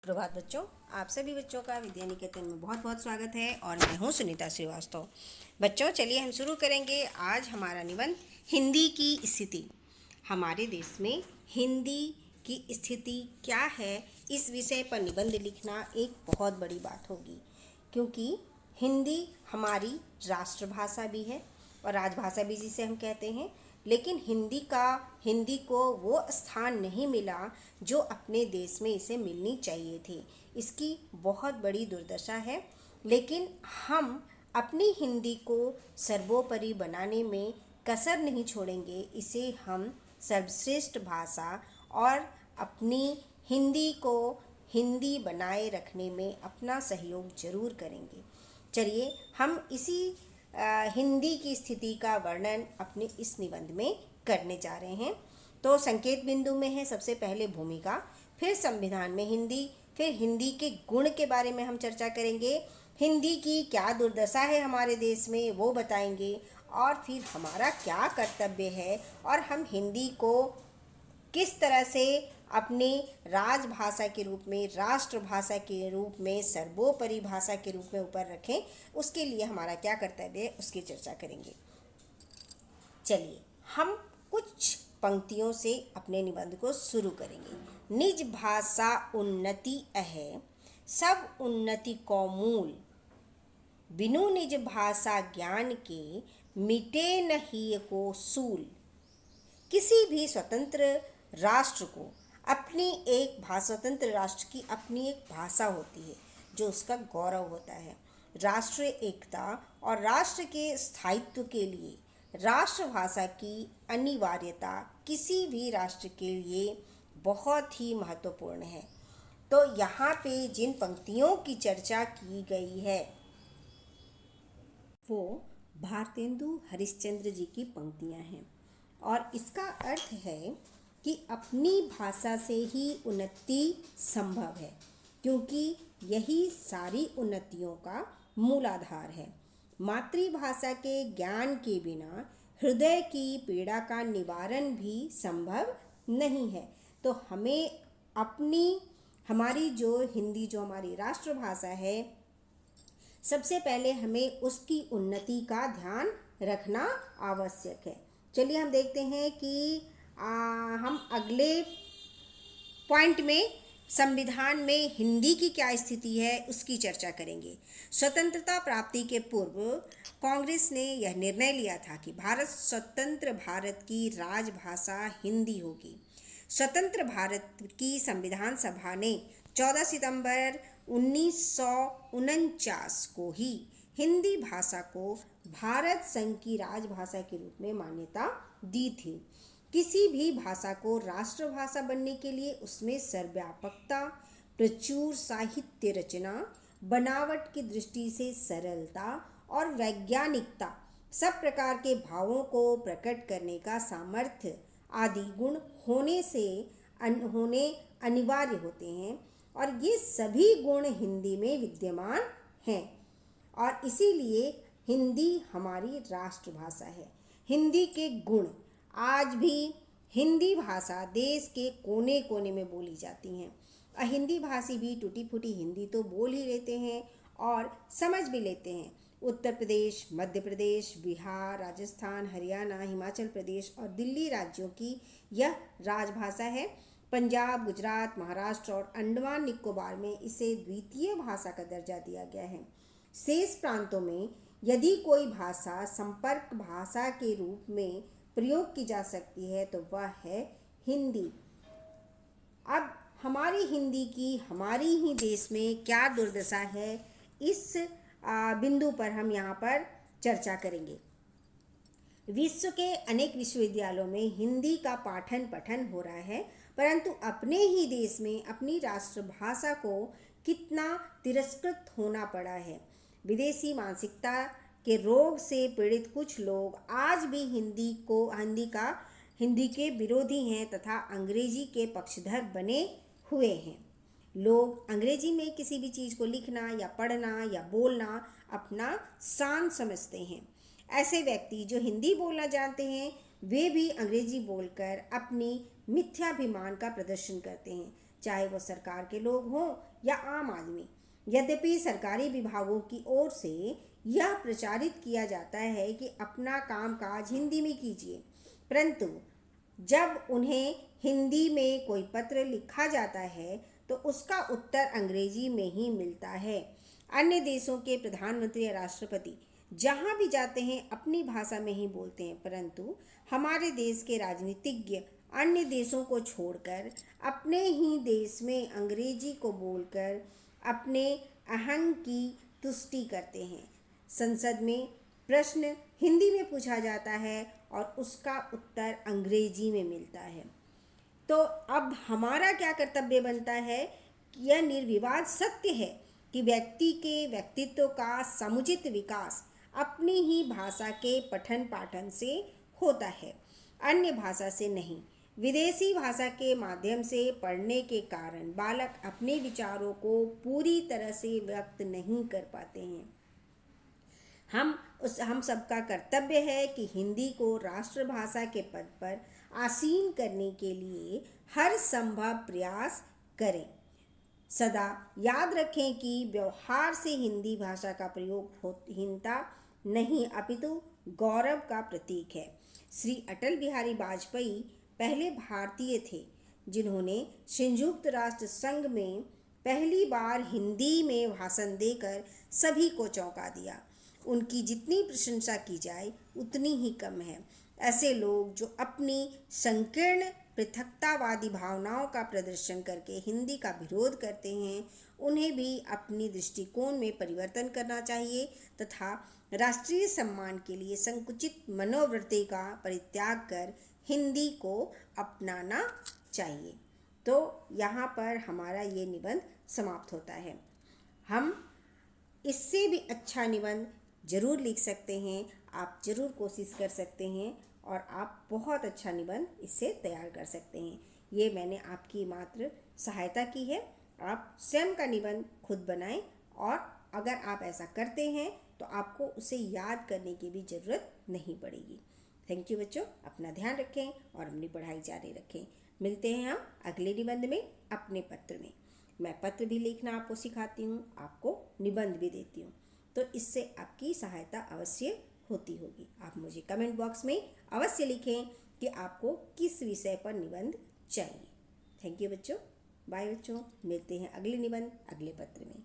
सुप्रभात बच्चों, आप सभी बच्चों का विद्या निकेतन में बहुत बहुत स्वागत है और मैं हूं सुनीता श्रीवास्तव। बच्चों चलिए हम शुरू करेंगे आज हमारा निबंध हिंदी की स्थिति। हमारे देश में हिंदी की स्थिति क्या है, इस विषय पर निबंध लिखना एक बहुत बड़ी बात होगी, क्योंकि हिंदी हमारी राष्ट्रभाषा भी है और राजभाषा भी जिसे हम कहते हैं। लेकिन हिंदी को वो स्थान नहीं मिला जो अपने देश में इसे मिलनी चाहिए थी। इसकी बहुत बड़ी दुर्दशा है, लेकिन हम अपनी हिंदी को सर्वोपरि बनाने में कसर नहीं छोड़ेंगे। इसे हम सर्वश्रेष्ठ भाषा और अपनी हिंदी को हिंदी बनाए रखने में अपना सहयोग जरूर करेंगे। चलिए हम इसी हिंदी की स्थिति का वर्णन अपने इस निबंध में करने जा रहे हैं। तो संकेत बिंदु में है सबसे पहले भूमिका, फिर संविधान में हिंदी, फिर हिंदी के गुण के बारे में हम चर्चा करेंगे, हिंदी की क्या दुर्दशा है हमारे देश में वो बताएंगे, और फिर हमारा क्या कर्तव्य है और हम हिंदी को किस तरह से अपनी राजभाषा के रूप में, राष्ट्रभाषा के रूप में, सर्वोपरि भाषा के रूप में ऊपर रखें, उसके लिए हमारा क्या कर्तव्य है उसकी चर्चा करेंगे। चलिए हम कुछ पंक्तियों से अपने निबंध को शुरू करेंगे। निज भाषा उन्नति अहे, सब उन्नति को मूल, बिनु निज भाषा ज्ञान के, मिटे नहीं को सूल। किसी भी स्वतंत्र राष्ट्र को स्वतंत्र राष्ट्र की अपनी एक भाषा होती है जो उसका गौरव होता है। राष्ट्रीय एकता और राष्ट्र के स्थायित्व के लिए राष्ट्रभाषा की अनिवार्यता किसी भी राष्ट्र के लिए बहुत ही महत्वपूर्ण है। तो यहाँ पे जिन पंक्तियों की चर्चा की गई है वो भारतेंदु हरिश्चंद्र जी की पंक्तियाँ हैं, और इसका अर्थ है कि अपनी भाषा से ही उन्नति संभव है, क्योंकि यही सारी उन्नतियों का मूलाधार है। मातृभाषा के ज्ञान के बिना हृदय की पीड़ा का निवारण भी संभव नहीं है। तो हमें हमारी जो हिंदी, जो हमारी राष्ट्रभाषा है, सबसे पहले हमें उसकी उन्नति का ध्यान रखना आवश्यक है। चलिए हम देखते हैं कि हम अगले पॉइंट में संविधान में हिंदी की क्या स्थिति है उसकी चर्चा करेंगे। स्वतंत्रता प्राप्ति के पूर्व कांग्रेस ने यह निर्णय लिया था कि स्वतंत्र भारत की राजभाषा हिंदी होगी। स्वतंत्र भारत की संविधान सभा ने 14 सितंबर 1949 को ही हिंदी भाषा को भारत संघ की राजभाषा के रूप में मान्यता दी थी। किसी भी भाषा को राष्ट्रभाषा बनने के लिए उसमें सर्वव्यापकता, प्रचुर साहित्य रचना, बनावट की दृष्टि से सरलता और वैज्ञानिकता, सब प्रकार के भावों को प्रकट करने का सामर्थ्य आदि गुण होने अनिवार्य होते हैं, और ये सभी गुण हिंदी में विद्यमान हैं, और इसीलिए हिंदी हमारी राष्ट्रभाषा है। हिंदी के गुण आज भी हिंदी भाषा देश के कोने कोने में बोली जाती हैं, और हिंदी भाषी भी टूटी फूटी हिंदी तो बोल ही लेते हैं और समझ भी लेते हैं। उत्तर प्रदेश, मध्य प्रदेश, बिहार, राजस्थान, हरियाणा, हिमाचल प्रदेश और दिल्ली राज्यों की यह राजभाषा है। पंजाब, गुजरात, महाराष्ट्र और अंडमान निकोबार में इसे द्वितीय भाषा का दर्जा दिया गया है। शेष प्रांतों में यदि कोई भाषा संपर्क भाषा के रूप में प्रयोग की जा सकती है तो वह है हिंदी। अब हमारी हिंदी की हमारी ही देश में क्या दुर्दशा है, इस बिंदु पर हम यहाँ पर चर्चा करेंगे। विश्व के अनेक विश्वविद्यालयों में हिंदी का पाठन पठन हो रहा है, परंतु अपने ही देश में अपनी राष्ट्रभाषा को कितना तिरस्कृत होना पड़ा है। विदेशी मानसिकता के रोग से पीड़ित कुछ लोग आज भी हिंदी के विरोधी हैं तथा अंग्रेजी के पक्षधर बने हुए हैं। लोग अंग्रेजी में किसी भी चीज़ को लिखना या पढ़ना या बोलना अपना शान समझते हैं। ऐसे व्यक्ति जो हिंदी बोलना जानते हैं वे भी अंग्रेजी बोलकर अपनी मिथ्याभिमान का प्रदर्शन करते हैं। चाहे वो सरकार के लोग हों या आम आदमी। यद्यपि सरकारी विभागों की ओर से यह प्रचारित किया जाता है कि अपना कामकाज हिंदी में कीजिए, परंतु जब उन्हें हिंदी में कोई पत्र लिखा जाता है तो उसका उत्तर अंग्रेजी में ही मिलता है। अन्य देशों के प्रधानमंत्री या राष्ट्रपति जहाँ भी जाते हैं अपनी भाषा में ही बोलते हैं, परंतु हमारे देश के राजनीतिज्ञ अन्य देशों को छोड़कर अपने ही देश में अंग्रेजी को बोलकर अपने अहंग की तुष्टि करते हैं। संसद में प्रश्न हिंदी में पूछा जाता है और उसका उत्तर अंग्रेजी में मिलता है। तो अब हमारा क्या कर्तव्य बनता है? यह निर्विवाद सत्य है कि व्यक्ति के व्यक्तित्व का समुचित विकास अपनी ही भाषा के पठन पाठन से होता है, अन्य भाषा से नहीं। विदेशी भाषा के माध्यम से पढ़ने के कारण बालक अपने विचारों को पूरी तरह से व्यक्त नहीं कर पाते हैं। हम सबका कर्तव्य है कि हिंदी को राष्ट्रभाषा के पद पर आसीन करने के लिए हर संभव प्रयास करें। सदा याद रखें कि व्यवहार से हिंदी भाषा का प्रयोग हीनता नहीं अपितु गौरव का प्रतीक है। श्री अटल बिहारी वाजपेयी पहले भारतीय थे जिन्होंने संयुक्त राष्ट्र संघ में पहली बार हिंदी में भाषण देकर सभी को चौंका दिया। उनकी जितनी प्रशंसा की जाए उतनी ही कम है। ऐसे लोग जो अपनी संकीर्ण पृथकतावादी भावनाओं का प्रदर्शन करके हिंदी का विरोध करते हैं, उन्हें भी अपनी दृष्टिकोण में परिवर्तन करना चाहिए तथा राष्ट्रीय सम्मान के लिए संकुचित मनोवृत्ति का परित्याग कर हिंदी को अपनाना चाहिए। तो यहाँ पर हमारा ये निबंध समाप्त होता है। हम इससे भी अच्छा निबंध ज़रूर लिख सकते हैं, आप ज़रूर कोशिश कर सकते हैं और आप बहुत अच्छा निबंध इससे तैयार कर सकते हैं। ये मैंने आपकी मात्र सहायता की है। आप स्वयं का निबंध खुद बनाएं और अगर आप ऐसा करते हैं तो आपको उसे याद करने की भी ज़रूरत नहीं पड़ेगी। थैंक यू बच्चों, अपना ध्यान रखें और अपनी पढ़ाई जारी रखें। मिलते हैं हम अगले निबंध में अपने पत्र में। मैं पत्र भी लिखना आपको सिखाती हूँ, आपको निबंध भी देती हूँ, तो इससे आपकी सहायता अवश्य होती होगी। आप मुझे कमेंट बॉक्स में अवश्य लिखें कि आपको किस विषय पर निबंध चाहिए। थैंक यू बच्चों, बाय बच्चों, मिलते हैं अगले निबंध अगले पत्र में।